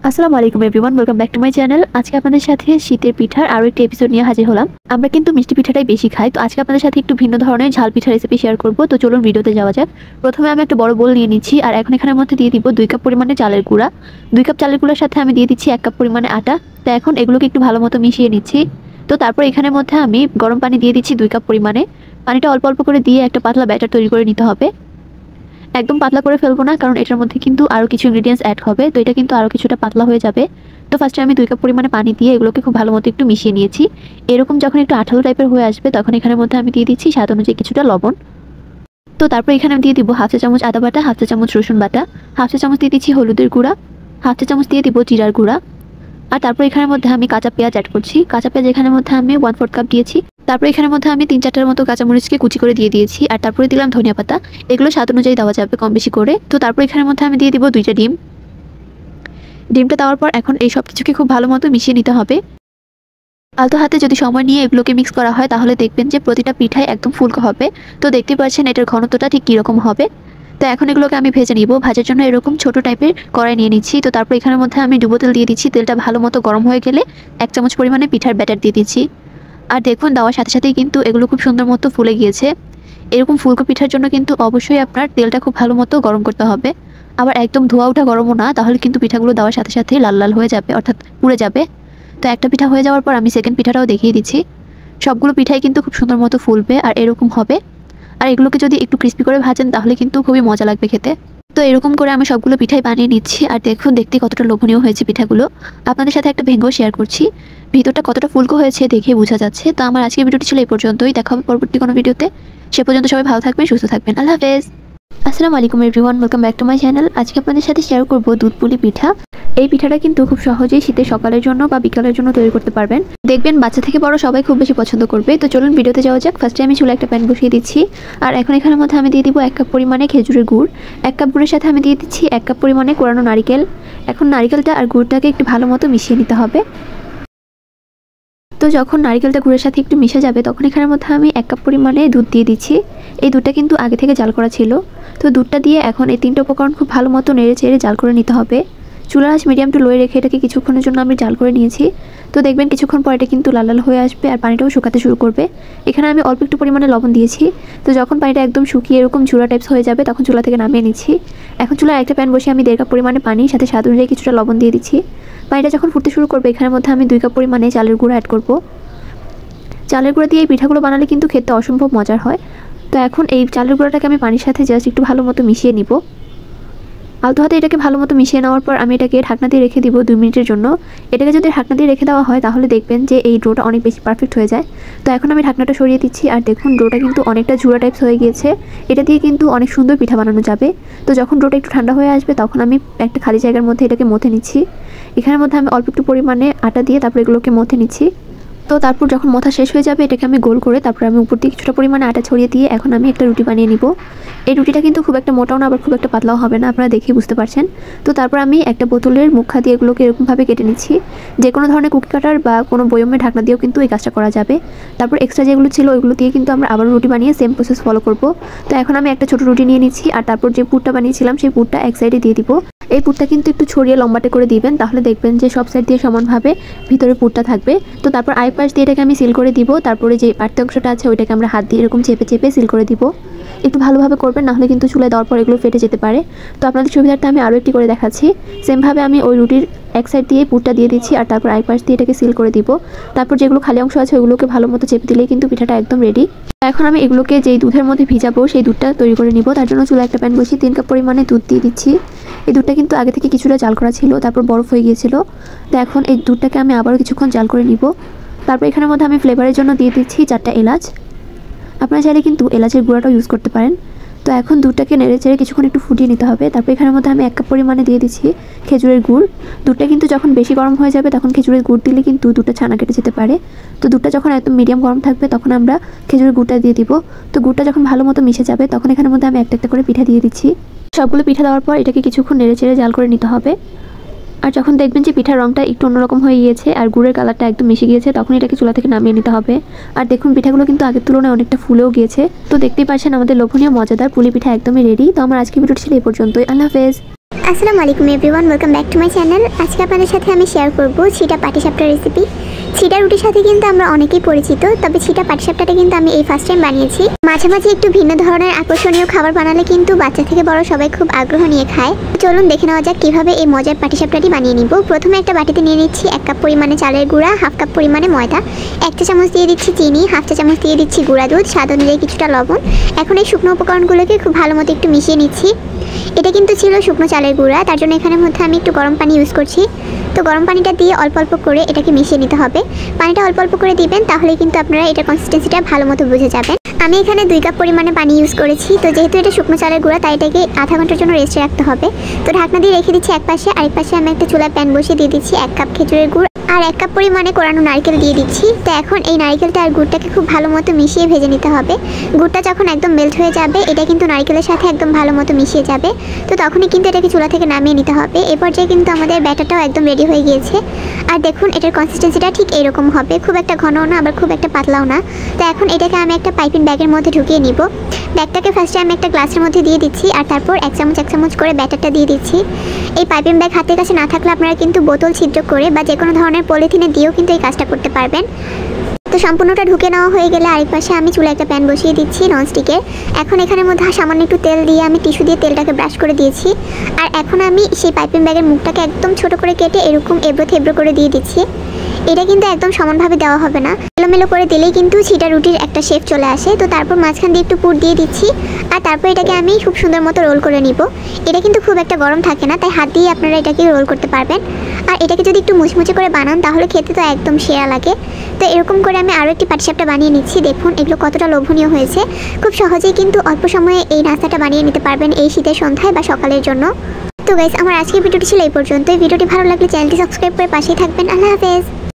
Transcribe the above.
আসসালামু আলাইকুম everyone, welcome back to my channel. আজকে আপনাদের সাথে শীতের পিঠার আরও একটি এপিসোড নিয়ে হাজির হলাম। আমরা কিন্তু মিষ্টি পিঠাটাই বেশি খাই, তো আজকে আপনাদের সাথে একটু ভিন্ন ধরনের ঝাল পিঠার রেসিপি শেয়ার করব। তো চলুন ভিডিওতে যাওয়া যাক। প্রথমে আমি একটা বড় বোল নিয়ে নিচ্ছি, আর এখন এখানের মধ্যে দিয়ে দিব 2 কাপ পরিমাণে চালের গুঁড়া। 2 কাপ চালের গুঁড়ার সাথে আমি দিয়ে দিচ্ছি 1 কাপ পরিমাণে আটা। তো এখন এগুলোকে একটু ভালো মতো মিশিয়ে নিচ্ছি। তো তারপর এখানের মধ্যে আমি গরম পানি দিয়ে দিচ্ছি 2 কাপ পরিমাণে। পানিটা অল্প অল্প করে দিয়ে একটা পাতলা ব্যাটার তৈরি করে নিতে হবে। একদম পাতলা করে ফেলবো না, কারণ এটার মধ্যে কিন্তু আরও কিছু ইনগ্রিডিয়েন্টস অ্যাড হবে, তো এটা কিন্তু আরও কিছুটা পাতলা হয়ে যাবে। তো ফার্স্টে আমি 2 কাপ পরিমাণে পানি দিয়ে এগুলোকে খুব ভালো মতো একটু মিশিয়ে নিয়েছি। এরকম যখন একটু আঠালো টাইপের হয়ে আসবে, তখন এখানের মধ্যে আমি দিয়ে দিচ্ছি স্বাদ অনুযায়ী কিছুটা লবণ। তো তারপর এখানে আমি দিয়ে দিব 1/2 চা চামচ আদা বাটা, 1/2 চা চামচ রসুন বাটা, 1/2 চা চামচ দিয়ে দিচ্ছি হলুদের গুঁড়া, 1/2 চা চামচ দিয়ে দিব জিরার গুঁড়া। আর তারপর এখানের মধ্যে আমি কাঁচা পেঁয়াজ অ্যাড করছি। কাঁচা পেঁয়াজ এখানের মধ্যে আমি 1/4 কাপ দিয়েছি। তারপর এখানের মধ্যে আমি 3-4টার মতো কাঁচামরিচকে কুচি করে দিয়ে দিয়েছি। আর তারপরে দিলাম ধনিয়া পাতা। এগুলো স্বাদ অনুযায়ী দেওয়া যাবে কম বেশি করে। তো তারপর এখানের মধ্যে আমি দিয়ে দিব 2টা ডিম। ডিমটা দেওয়ার পর এখন এই সব কিছুকে খুব ভালো মতো মিশিয়ে নিতে হবে। আলতো হাতে যদি সময় নিয়ে এগুলোকে মিক্স করা হয়, তাহলে দেখবেন যে প্রতিটা পিঠাই একদম ফুলকো হবে। তো দেখতে পাচ্ছেন এটার ঘনত্বটা ঠিক কীরকম হবে। তো এখন এগুলোকে আমি ভেজে নিব। ভাজার জন্য এরকম ছোট টাইপের কড়াই নিয়ে নিচ্ছি। তো তারপর এখানের মধ্যে আমি ডুবো তেল দিয়ে দিচ্ছি। তেলটা ভালো মতো গরম হয়ে গেলে 1 চামচ পরিমাণে পিঠার ব্যাটার দিয়ে দিচ্ছি। আর দেখুন দেওয়ার সাথে সাথেই কিন্তু এগুলো খুব সুন্দর মতো ফুলে গিয়েছে। এরকম ফুলকো পিঠার জন্য কিন্তু অবশ্যই আপনার তেলটা খুব ভালো মতো গরম করতে হবে। আবার একদম ধোয়া ওঠা গরমও না, তাহলে কিন্তু পিঠাগুলো দেওয়ার সাথে সাথেই লাল লাল হয়ে যাবে, অর্থাৎ পুড়ে যাবে। তো একটা পিঠা হয়ে যাওয়ার পর আমি সেকেন্ড পিঠাটাও দেখিয়ে দিচ্ছি। সবগুলো পিঠাই কিন্তু খুব সুন্দর মতো ফুলবে আর এরকম হবে। আর এগুলোকে যদি একটু ক্রিস্পি করে ভাজেন, তাহলে কিন্তু খুবই মজা লাগবে খেতে। তো এরকম করে আমি সবগুলো পিঠাই বানিয়ে নিচ্ছি। আর দেখুন দেখতে কতটা লোভনীয় হয়েছে পিঠাগুলো। আপনাদের সাথে একটা ভেঙেও শেয়ার করছি। ভিতরটা কতটা ফুলকো হয়েছে দেখে বোঝা যাচ্ছে। তো আমার আজকের ভিডিওটি ছিল এই পর্যন্তই। দেখা হবে পরবর্তী কোনো ভিডিওতে। সে পর্যন্ত সবাই ভালো থাকবেন, সুস্থ থাকবেন। আল্লাহ হাফেজ। আসসালামু আলাইকুম everyone, welcome back to my channel. আজকে আপনাদের সাথে শেয়ার করব দুধ পুলি পিঠা। এই পিঠাটা কিন্তু খুব সহজেই শীতের সকালের জন্য বা বিকালের জন্য তৈরি করতে পারবেন। দেখবেন বাচ্চা থেকে বড় সবাই খুব বেশি পছন্দ করবে। তো চলুন ভিডিওতে যাওয়া যাক। ফার্স্টে আমি চুলায় একটা প্যান বসিয়ে দিচ্ছি। আর এখন এখানের মধ্যে আমি দিয়ে দিব 1 কাপ পরিমাণে খেজুরের গুড়। 1 কাপ গুড়ের সাথে আমি দিয়ে দিচ্ছি 1 কাপ পরিমাণে কোরানো নারিকেল। এখন নারিকেলটা আর গুড়টাকে একটু ভালো মতো মিশিয়ে নিতে হবে। তো যখন নারিকেলটা গুড়ের সাথে একটু মিশে যাবে, তখন এখানের মধ্যে আমি 1 কাপ পরিমাণে দুধ দিয়ে দিচ্ছি। এই দুধটা কিন্তু আগে থেকে জাল করা ছিল। তো দুধটা দিয়ে এখন এই 3টা উপকরণ খুব ভালো মতো নেড়ে চেড়ে জাল করে নিতে হবে। চুলার আঁচ মিডিয়াম টু লোয়ে রেখে এটাকে কিছুক্ষণের জন্য আমি জাল করে নিয়েছি। তো দেখবেন কিছুক্ষণ পর এটা কিন্তু লাল লাল হয়ে আসবে আর পানিটাও শুকাতে শুরু করবে। এখানে আমি অল্প একটু পরিমাণে লবণ দিয়েছি। তো যখন পানিটা একদম শুকিয়ে এরকম ঝুড়া টাইপস হয়ে যাবে, তখন চুলা থেকে নামিয়ে নিচ্ছি। এখন চুলায় একটা প্যান বসে আমি 1.5 কাপ পরিমাণে পানি, সাথে স্বাদ অনুযায়ী কিছুটা লবণ দিয়ে দিচ্ছি। পানিটা যখন ফুটতে শুরু করবে, এখানের মধ্যে আমি 2 কাপ পরিমাণে চালের গুঁড়া অ্যাড করব। চালের গুঁড়া দিয়ে এই পিঠাগুলো বানালে কিন্তু খেতে অসম্ভব মজার হয়। তো এখন এই চালের গুঁড়াটাকে আমি পানির সাথে জাস্ট একটু ভালো মতো মিশিয়ে নিব। আলতো হাতে এটাকে ভালো মতো মিশিয়ে নেওয়ার পর আমি এটাকে ঢাকনা দিয়ে রেখে দিব 2 মিনিটের জন্য। এটাকে যদি ঢাকনা দিয়ে রেখে দেওয়া হয়, তাহলে দেখবেন যে এই ডোটা অনেক বেশি পারফেক্ট হয়ে যায়। তো এখন আমি ঢাকনাটা সরিয়ে দিচ্ছি। আর দেখুন ডোটা কিন্তু অনেকটা ঝুড়া টাইপস হয়ে গিয়েছে। এটা দিয়ে কিন্তু অনেক সুন্দর পিঠা বানানো যাবে। তো যখন ডোটা একটু ঠান্ডা হয়ে আসবে, তখন আমি একটা খালি জায়গার মধ্যে এটাকে মথে নিচ্ছি। এখানের মধ্যে আমি অল্প একটু পরিমাণে আটা দিয়ে তারপর এগুলোকে মথে নিচ্ছি। তো তারপর যখন মথা শেষ হয়ে যাবে, এটাকে আমি গোল করে তারপর আমি উপর দিয়ে কিছুটা পরিমাণে আটা ছড়িয়ে দিয়ে এখন আমি একটা রুটি বানিয়ে নিব। এই রুটিটা কিন্তু খুব একটা মোটাও না, আবার খুব একটা পাতলাও হবে না, আপনারা দেখেই বুঝতে পারছেন। তো তারপর আমি একটা বোতলের মুখা দিয়ে এগুলোকে এরকমভাবে কেটে নিচ্ছি। যে কোনো ধরনের কুকি কাটার বা কোনো বয়মের ঢাকনা দিয়েও কিন্তু এই কাজটা করা যাবে। তারপর এক্সট্রা যেগুলো ছিল ওইগুলো দিয়ে কিন্তু আমরা আবার রুটি বানিয়ে সেম প্রসেস ফলো করব। তো এখন আমি একটা ছোটো রুটি নিয়ে নিচ্ছি। আর তারপর যে পুরটা বানিয়েছিলাম সেই পুরটা এক সাইডে দিয়ে দিব। এই পুরটা কিন্তু একটু ছড়িয়ে লম্বাটে করে দিবেন, তাহলে দেখবেন যে সব সাইড দিয়ে সমানভাবে ভিতরে পুরটা থাকবে। তো তারপর আরেক পাশ দিয়ে এটাকে আমি সিল করে দিব। তারপরে যে পার্থ অংশটা আছে ওইটাকে আমরা হাত দিয়ে এরকম চেপে চেপে সিল করে দিব। একটু ভালোভাবে করবেন, নাহলে কিন্তু চুলায় দেওয়ার পর এগুলো ফেটে যেতে পারে। তো আপনাদের সুবিধার্থে আমি আরও একটি করে দেখাচ্ছি। সেমভাবে আমি ওই রুটির এক সাইড দিয়ে পুরটা দিয়ে দিচ্ছি, আর তারপর আরেক পাশ দিয়ে এটাকে সিল করে দিব। তারপর যেগুলো খালি অংশ আছে ওগুলোকে ভালো মতো চেপে দিলেই কিন্তু পিঠাটা একদম রেডি। এখন আমি এগুলোকে যেই দুধের মধ্যে ভিজাবো সেই দুধটা তৈরি করে নিব। তার জন্য চুলায় একটা প্যান বসিয়ে 3 কাপ পরিমাণে দুধ দিয়ে দিচ্ছি। এই দুধটা কিন্তু আগে থেকে কিছুটা জাল করা ছিল, তারপর বরফ হয়ে গিয়েছিল। তো এখন এই দুধটাকে আমি আবারও কিছুক্ষণ জাল করে নিব। তারপর এখানের মধ্যে আমি ফ্লেভারের জন্য দিয়ে দিচ্ছি 4টা এলাচ। আপনারা চাইলে কিন্তু এলাচের গুঁড়াটাও ইউজ করতে পারেন। তো এখন দুধটাকে নেড়ে চেড়ে কিছুক্ষণ একটু ফুটিয়ে নিতে হবে। তারপর এখানের মধ্যে আমি 1 কাপ পরিমাণে দিয়ে দিচ্ছি খেজুরের গুড়। দুধটা কিন্তু যখন বেশি গরম হয়ে যাবে, তখন খেজুরের গুড় দিলে কিন্তু দুধটা ছানা কেটে যেতে পারে। তো দুধটা যখন একদম মিডিয়াম গরম থাকবে, তখন আমরা খেজুরের গুড়টা দিয়ে দিব। তো গুড়টা যখন ভালো মতো মিশে যাবে, তখন এখানের মধ্যে আমি একটা একটা করে পিঠা দিয়ে দিচ্ছি। সবগুলো পিঠা দেওয়ার পর এটাকে কিছুক্ষণ নেড়ে চেড়ে জাল করে নিতে হবে। আর যখন দেখবেন যে পিঠার রংটা একটু অন্যরকম হয়ে গিয়েছে আর গুড়ের কালারটা একদম মিশে গিয়েছে, তখন এটাকে চুলা থেকে নামিয়ে নিতে হবে। আর দেখুন পিঠাগুলো কিন্তু আগের তুলনায় অনেকটা ফুলেও গিয়েছে। তো দেখতেই পাচ্ছেন আমাদের লোভনীয় মজাদার পুলি পিঠা একদমই রেডি। তো আমার আজকের ভিডিওটি ছিল এই পর্যন্তই। আল্লাহ হাফেজ। আসসালামু আলাইকুম everyone, welcome back to my channel. আজকে আপনাদের সাথে আমি শেয়ার করব ছিটা পাটিসাপটা রেসিপি। ছিটা রুটির সাথে কিন্তু আমরা অনেকেই পরিচিত, তবে ছিটা পাটিসাপটাটা কিন্তু আমি এই ফার্স্ট টাইম বানিয়েছি। মাঝে মাঝে একটু ভিন্ন ধরনের আকর্ষণীয় খাবার বানালে কিন্তু বাচ্চা থেকে বড় সবাই খুব আগ্রহ নিয়ে খায়। চলুন দেখে নেওয়া যাক কীভাবে এই মজার পাটিসাপটাটি বানিয়ে নিব। প্রথমে একটা বাটিতে নিয়ে নিচ্ছি 1 কাপ পরিমাণে চালের গুঁড়া, হাফ কাপ পরিমাণে ময়দা, 1 চা চামচ দিয়ে দিচ্ছি চিনি, হাফ চা চামচ দিয়ে দিচ্ছি গুঁড়া দুধ, স্বাদ অনুযায়ী কিছুটা লবণ। এখন এই শুকনো উপকরণগুলোকে খুব ভালো মতো একটু মিশিয়ে নিচ্ছি। এটা কিন্তু ছিল শুকনো চালের গুঁড়া, তার জন্য এখানের মধ্যে আমি একটু গরম পানি ইউজ করছি। তো গরম পানিটা দিয়ে অল্প অল্প করে এটাকে মিশিয়ে নিতে হবে। পানিটা অল্প অল্প করে দিবেন, তাহলে কিন্তু আপনারা এটার কনসিস্টেন্সিটা ভালো মতো বুঝে যাবেন। আমি এখানে 2 কাপ পরিমাণে পানি ইউজ করেছি। তো যেহেতু এটা শুকনো চালের গুঁড়া, তাই এটাকে আধা ঘন্টার জন্য রেস্টে রাখতে হবে। তো ঢাকনা দিয়ে রেখে দিচ্ছি এক পাশে। আরেক পাশে আমি একটা চুলায় প্যান বসিয়ে দিয়ে দিচ্ছি 1 কাপ খেজুরের গুড় আর 1 কাপ পরিমাণে কোরানো নারকেল দিয়ে দিচ্ছি। তো এখন এই নারকেলটা আর গুড়টাকে খুব ভালো মতো মিশিয়ে ভেজে নিতে হবে। গুড়টা যখন একদম মেল্ট হয়ে যাবে, এটা কিন্তু নারকেলের সাথে একদম ভালো মতো মিশিয়ে যাবে। তো তখনই কিন্তু এটাকে চুলা থেকে নামিয়ে নিতে হবে। এই পর্যায়ে কিন্তু আমাদের ব্যাটারটাও একদম রেডি হয়ে গিয়েছে। আর দেখুন এটার কনসিস্টেন্সিটা ঠিক এরকম হবে, খুব একটা ঘনও না আবার খুব একটা পাতলাও না। তো এখন এটাকে আমি একটা পাইপিং ব্যাগের মধ্যে ঢুকিয়ে নিব। ব্যাগটাকে ফার্স্টে আমি একটা গ্লাসের মধ্যে দিয়ে দিচ্ছি, আর তারপর 1 চামচ করে ব্যাটারটা দিয়ে দিচ্ছি। এই পাইপিং ব্যাগ হাতের কাছে না থাকলে আপনারা কিন্তু বোতল ছিদ্র করে বা যে কোনো ধরনের পলিথিনে দিয়েও কিন্তু এই কাজটা করতে পারবেন। তো সম্পূর্ণটা ঢুকে নেওয়া হয়ে গেলে আরেক পাশে আমি চুলায় একটা প্যান বসিয়ে দিচ্ছি ননস্টিকের। এখন এখানের মধ্যে সামান্য একটু তেল দিয়ে আমি টিস্যু দিয়ে তেলটাকে ব্রাশ করে দিয়েছি। আর এখন আমি সেই পাইপিং ব্যাগের মুখটাকে একদম ছোট করে কেটে এরকম এবড়ো থেবড়ো করে দিয়ে দিচ্ছি। এটা কিন্তু একদম সমানভাবে দেওয়া হবে না, এলোমেলো করে দিলেই কিন্তু ছিটা রুটির একটা শেপ চলে আসে। তো তারপর মাঝখান দিয়ে একটু পুর দিয়ে দিচ্ছি, আর তারপর এটাকে আমি খুব সুন্দর মতো রোল করে নিব। এটা কিন্তু খুব একটা গরম থাকে না, তাই হাত দিয়ে আপনারা এটাকে রোল করতে পারবেন। আর এটাকে যদি একটু মুচমুচে করে বানান, তাহলে খেতে তো একদম সেরা লাগে। তো এরকম করে আমি আরও একটি পাটিসাপটা বানিয়ে নিচ্ছি। দেখুন এগুলো কতটা লোভনীয় হয়েছে। খুব সহজেই কিন্তু অল্প সময়ে এই নাস্তাটা বানিয়ে নিতে পারবেন এই শীতের সন্ধ্যায় বা সকালের জন্য। তো গাইস, আমার আজকের ভিডিওটি ছিল এই পর্যন্ত। ভিডিওটি ভালো লাগলে চ্যানেলটি সাবস্ক্রাইব করে পাশেই থাকবেন। আল্লাহ হাফেজ।